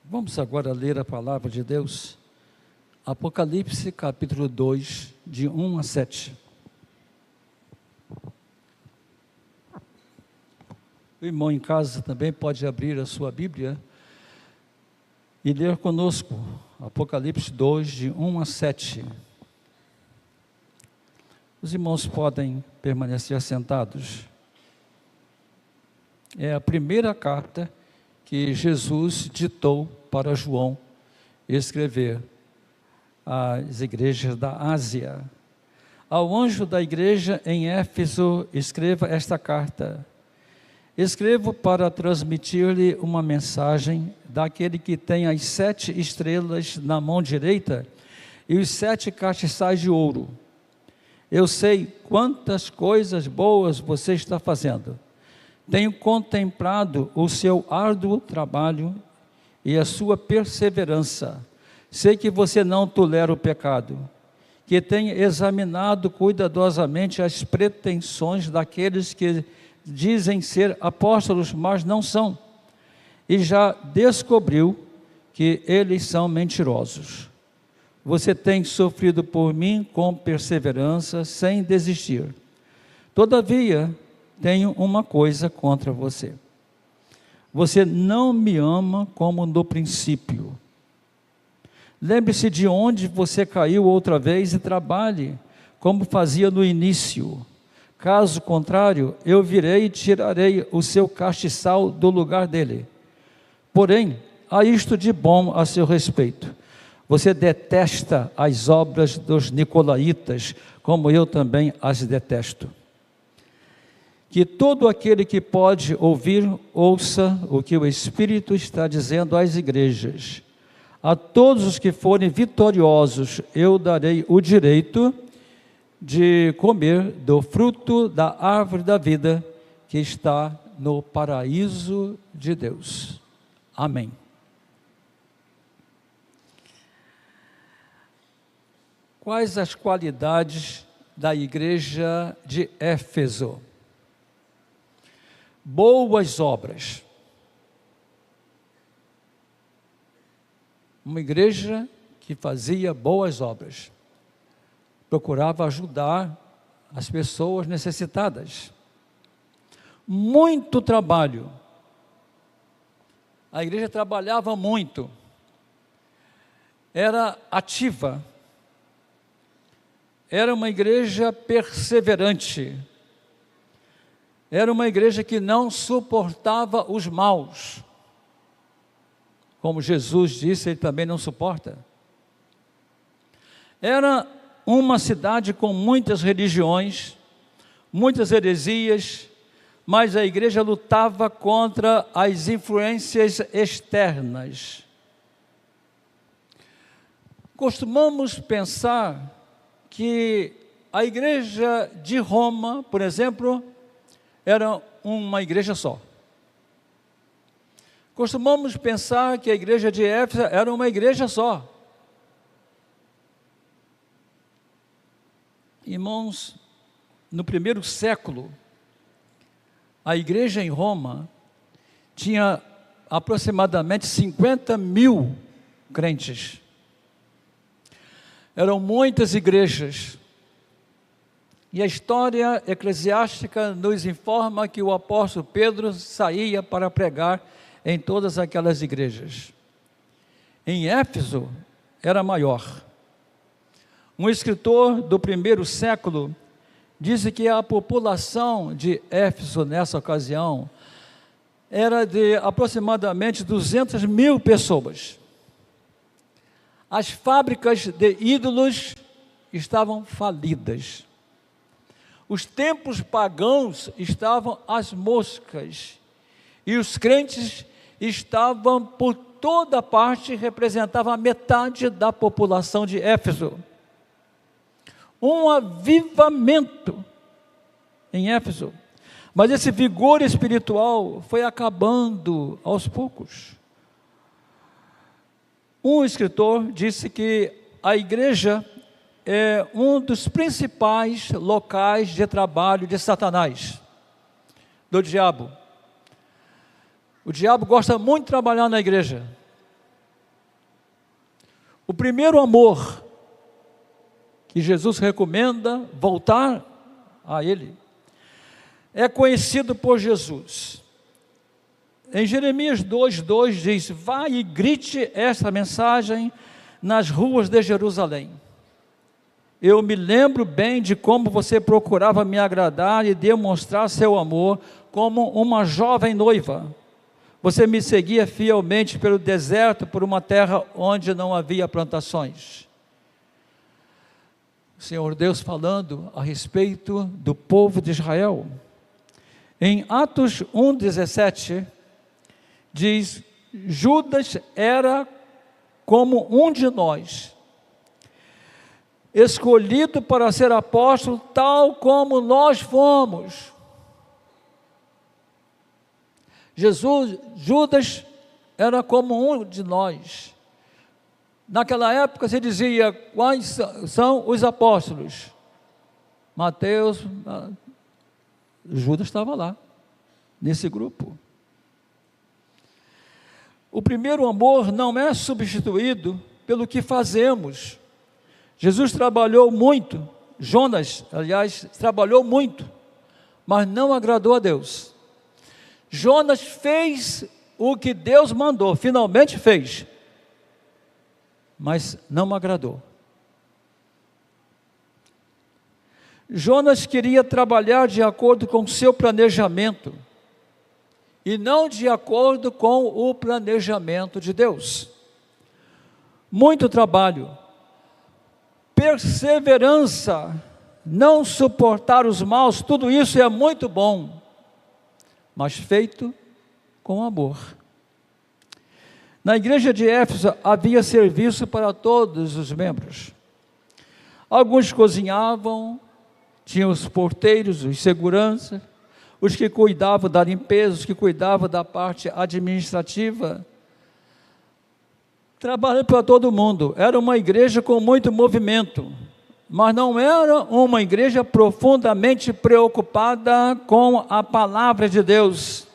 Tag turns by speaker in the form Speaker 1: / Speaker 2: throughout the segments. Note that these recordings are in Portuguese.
Speaker 1: Vamos agora ler a palavra de Deus, Apocalipse capítulo 2, de 1 a 7. O irmão em casa também pode abrir a sua Bíblia e ler conosco, Apocalipse 2, de 1 a 7. Os irmãos podem permanecer sentados. É a primeira carta que Jesus ditou para João escrever às igrejas da Ásia. Ao anjo da igreja em Éfeso, escreva esta carta. Escrevo para transmitir-lhe uma mensagem daquele que tem as 7 estrelas na mão direita e os 7 castiçais de ouro. Eu sei quantas coisas boas você está fazendo. Tenho contemplado o seu árduo trabalho e a sua perseverança. Sei que você não tolera o pecado, que tem examinado cuidadosamente as pretensões daqueles que dizem ser apóstolos, mas não são, e já descobriu que eles são mentirosos. Você tem sofrido por mim com perseverança, sem desistir. Todavia, tenho uma coisa contra você. Você não me ama como no princípio. Lembre-se de onde você caiu outra vez e trabalhe como fazia no início. Caso contrário, eu virei e tirarei o seu castiçal do lugar dele. Porém, há isto de bom a seu respeito. Você detesta as obras dos nicolaítas, como eu também as detesto. Que todo aquele que pode ouvir, ouça o que o Espírito está dizendo às igrejas. A todos os que forem vitoriosos, eu darei o direito de comer do fruto da árvore da vida que está no paraíso de Deus. Amém. Quais as qualidades da igreja de Éfeso? Boas obras. Uma igreja que fazia boas obras. Procurava ajudar as pessoas necessitadas. Muito trabalho. A igreja trabalhava muito. Era ativa. Era uma igreja perseverante. Era uma igreja que não suportava os maus. Como Jesus disse, ele também não suporta. Era uma cidade com muitas religiões, muitas heresias, mas a igreja lutava contra as influências externas. Costumamos pensar que a igreja de Roma, por exemplo, era uma igreja só. Costumamos pensar que a igreja de Éfeso era uma igreja só. Irmãos, no primeiro século, a igreja em Roma tinha aproximadamente 50.000 crentes. Eram muitas igrejas. E a história eclesiástica nos informa que o apóstolo Pedro saía para pregar em todas aquelas igrejas. Em Éfeso era maior. Um escritor do primeiro século disse que a população de Éfeso nessa ocasião era de aproximadamente 200.000 pessoas. As fábricas de ídolos estavam falidas. Os templos pagãos estavam às moscas, e os crentes estavam por toda parte, representavam a metade da população de Éfeso. Um avivamento em Éfeso, mas esse vigor espiritual foi acabando aos poucos. Um escritor disse que a igreja é um dos principais locais de trabalho de Satanás, do diabo. O diabo gosta muito de trabalhar na igreja. O primeiro amor que Jesus recomenda voltar a Ele é conhecido por Jesus. Em Jeremias 2:2 diz: vai e grite esta mensagem nas ruas de Jerusalém. Eu me lembro bem de como você procurava me agradar e demonstrar seu amor como uma jovem noiva. Você me seguia fielmente pelo deserto, por uma terra onde não havia plantações. O Senhor Deus falando a respeito do povo de Israel. Em Atos 1:17, diz: Judas era como um de nós, escolhido para ser apóstolo, tal como nós fomos. Judas era como um de nós. Naquela época se dizia: quais são os apóstolos? Mateus, Judas estava lá, nesse grupo. O primeiro amor não é substituído pelo que fazemos. Jesus trabalhou muito, Jonas, aliás, trabalhou muito, mas não agradou a Deus. Jonas fez o que Deus mandou, finalmente fez, mas não agradou. Jonas queria trabalhar de acordo com o seu planejamento, e não de acordo com o planejamento de Deus. Muito trabalho, perseverança, não suportar os maus, tudo isso é muito bom, mas feito com amor. Na igreja de Éfeso havia serviço para todos os membros. Alguns cozinhavam, tinham os porteiros, os seguranças, os que cuidavam da limpeza, os que cuidavam da parte administrativa. Trabalhando para todo mundo. Era uma igreja com muito movimento, mas não era uma igreja profundamente preocupada com a palavra de Deus,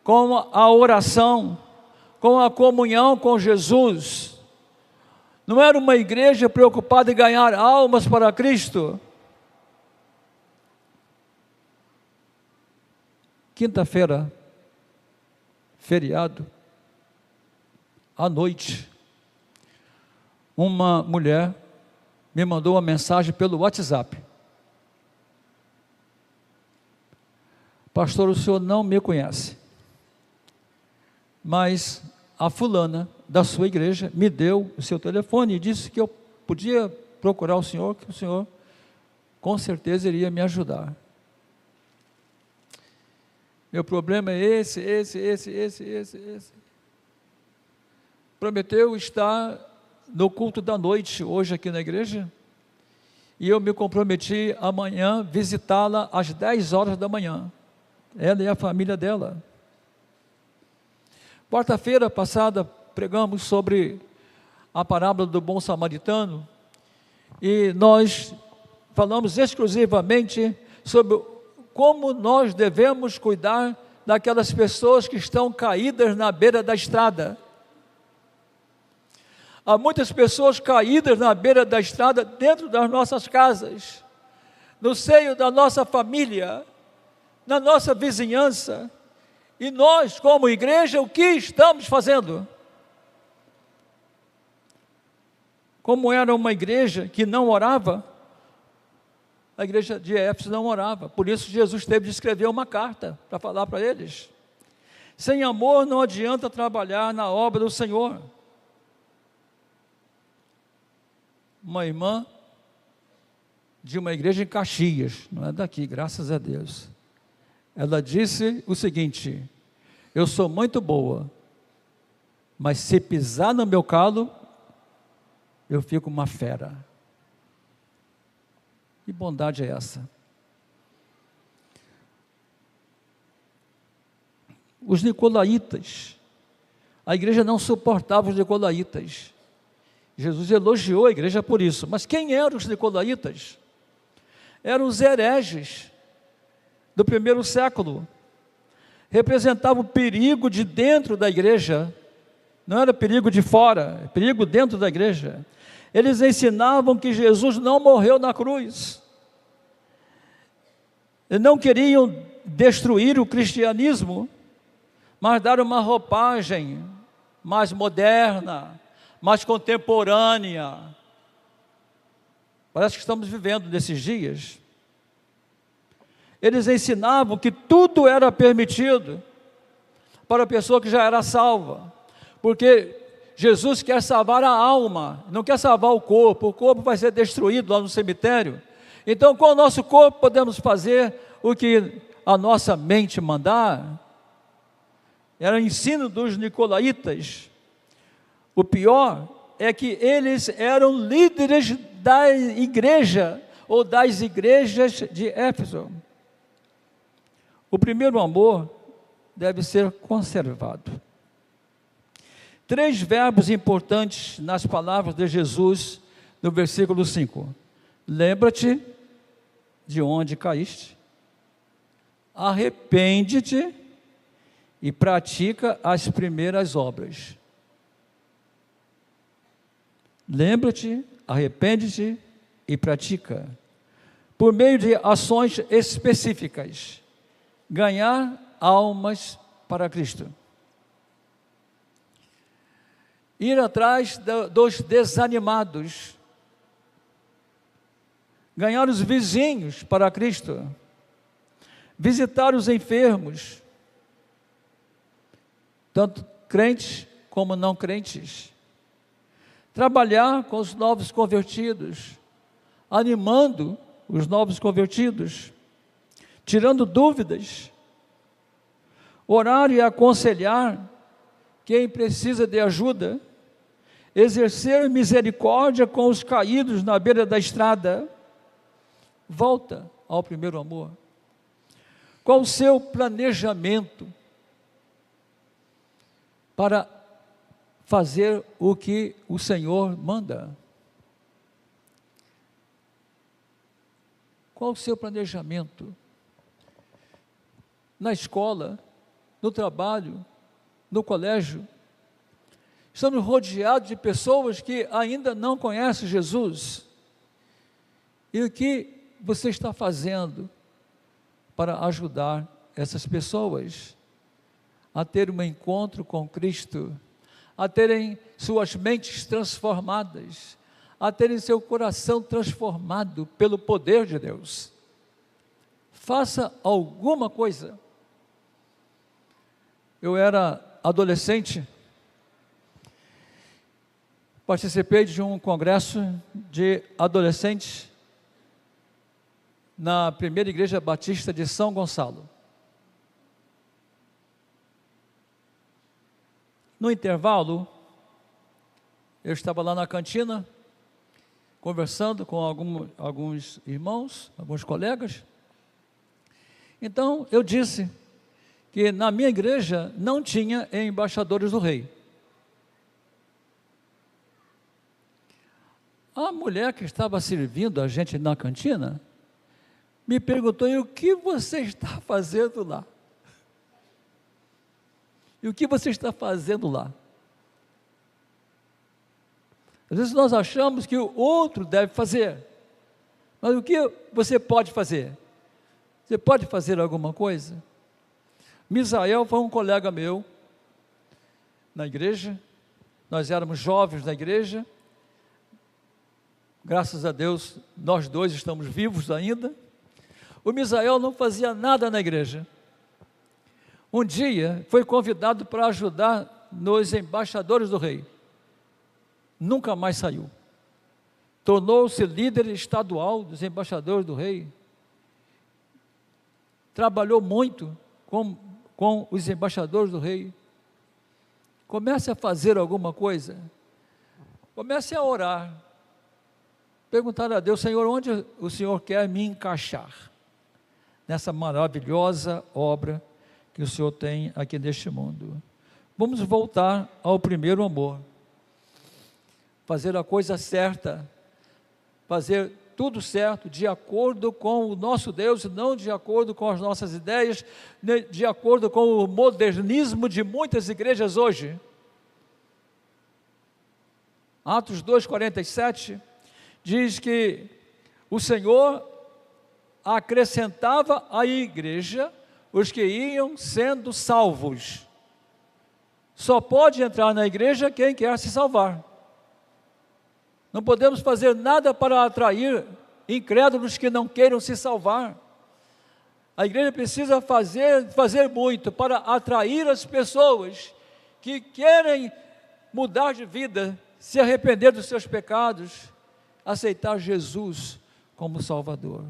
Speaker 1: com a oração, com a comunhão com Jesus. Não era uma igreja preocupada em ganhar almas para Cristo. Quinta-feira, feriado, à noite, uma mulher me mandou uma mensagem pelo WhatsApp: pastor, o senhor não me conhece, mas a fulana da sua igreja me deu o seu telefone e disse que eu podia procurar o senhor, que o senhor com certeza iria me ajudar. Meu problema é esse. Prometeu estar no culto da noite, hoje aqui na igreja, e eu me comprometi amanhã visitá-la às 10 horas da manhã, ela e a família dela. Quarta-feira passada, pregamos sobre a parábola do bom samaritano, e nós falamos exclusivamente sobre como nós devemos cuidar daquelas pessoas que estão caídas na beira da estrada. Há muitas pessoas caídas na beira da estrada dentro das nossas casas, no seio da nossa família, na nossa vizinhança. E nós, como igreja, o que estamos fazendo? Como era uma igreja que não orava, a igreja de Éfeso não orava, por isso Jesus teve de escrever uma carta para falar para eles. Sem amor não adianta trabalhar na obra do Senhor. Uma irmã de uma igreja em Caxias, não é daqui, graças a Deus, ela disse o seguinte: eu sou muito boa, mas se pisar no meu calo, eu fico uma fera. Que bondade é essa? Os nicolaítas, a igreja não suportava os nicolaítas. Jesus elogiou a igreja por isso. Mas quem eram os nicolaítas? Eram os hereges do primeiro século. Representavam o perigo de dentro da igreja não era perigo de fora, perigo dentro da igreja. Eles ensinavam que Jesus não morreu na cruz. Eles não queriam destruir o cristianismo, mas dar uma roupagem mais moderna, mais contemporânea. Parece que estamos vivendo nesses dias. Eles ensinavam que tudo era permitido para a pessoa que já era salva, porque Jesus quer salvar a alma, não quer salvar o corpo vai ser destruído lá no cemitério. Então, com o nosso corpo podemos fazer o que a nossa mente mandar. Era o ensino dos nicolaítas. O pior é que eles eram líderes da igreja, ou das igrejas de Éfeso. O primeiro amor deve ser conservado. 3 verbos importantes nas palavras de Jesus, no versículo 5. Lembra-te de onde caíste, arrepende-te e pratica as primeiras obras. Lembra-te, arrepende-te e pratica. Por meio de ações específicas, ganhar almas para Cristo. Ir atrás dos desanimados. Ganhar os vizinhos para Cristo. Visitar os enfermos, tanto crentes como não crentes. Trabalhar com os novos convertidos, animando os novos convertidos, tirando dúvidas, orar e aconselhar quem precisa de ajuda, exercer misericórdia com os caídos na beira da estrada. Volta ao primeiro amor. Qual o seu planejamento para fazer o que o Senhor manda? Qual o seu planejamento? Na escola, no trabalho, no colégio, estamos rodeados de pessoas que ainda não conhecem Jesus. E o que você está fazendo para ajudar essas pessoas a ter um encontro com Cristo, a terem suas mentes transformadas, a terem seu coração transformado pelo poder de Deus? Faça alguma coisa. Eu era adolescente, participei de um congresso de adolescentes na primeira igreja batista de São Gonçalo. No intervalo, eu estava lá na cantina, conversando com alguns irmãos, alguns colegas. Então, eu disse que na minha igreja não tinha embaixadores do rei. A mulher que estava servindo a gente na cantina me perguntou: e o que você está fazendo lá? E o que você está fazendo lá? Às vezes nós achamos que o outro deve fazer, mas o que você pode fazer? Você pode fazer alguma coisa? Misael foi um colega meu na igreja, nós éramos jovens na igreja, graças a Deus nós dois estamos vivos ainda. O Misael não fazia nada na igreja. Um dia foi convidado para ajudar nos embaixadores do rei. Nunca mais saiu. Tornou-se líder estadual dos embaixadores do rei. Trabalhou muito com os embaixadores do rei. Comece a fazer alguma coisa. Comece a orar. Perguntar a Deus: Senhor, onde o Senhor quer me encaixar nessa maravilhosa obra que o Senhor tem aqui neste mundo? Vamos voltar ao primeiro amor. Fazer a coisa certa, fazer tudo certo, de acordo com o nosso Deus, não de acordo com as nossas ideias, de acordo com o modernismo de muitas igrejas hoje. Atos 2,47, diz que o Senhor acrescentava à igreja os que iam sendo salvos. Só pode entrar na igreja quem quer se salvar. Não podemos fazer nada para atrair incrédulos que não queiram se salvar. A igreja precisa fazer muito para atrair as pessoas que querem mudar de vida, se arrepender dos seus pecados, aceitar Jesus como Salvador.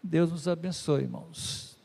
Speaker 1: Deus nos abençoe, irmãos.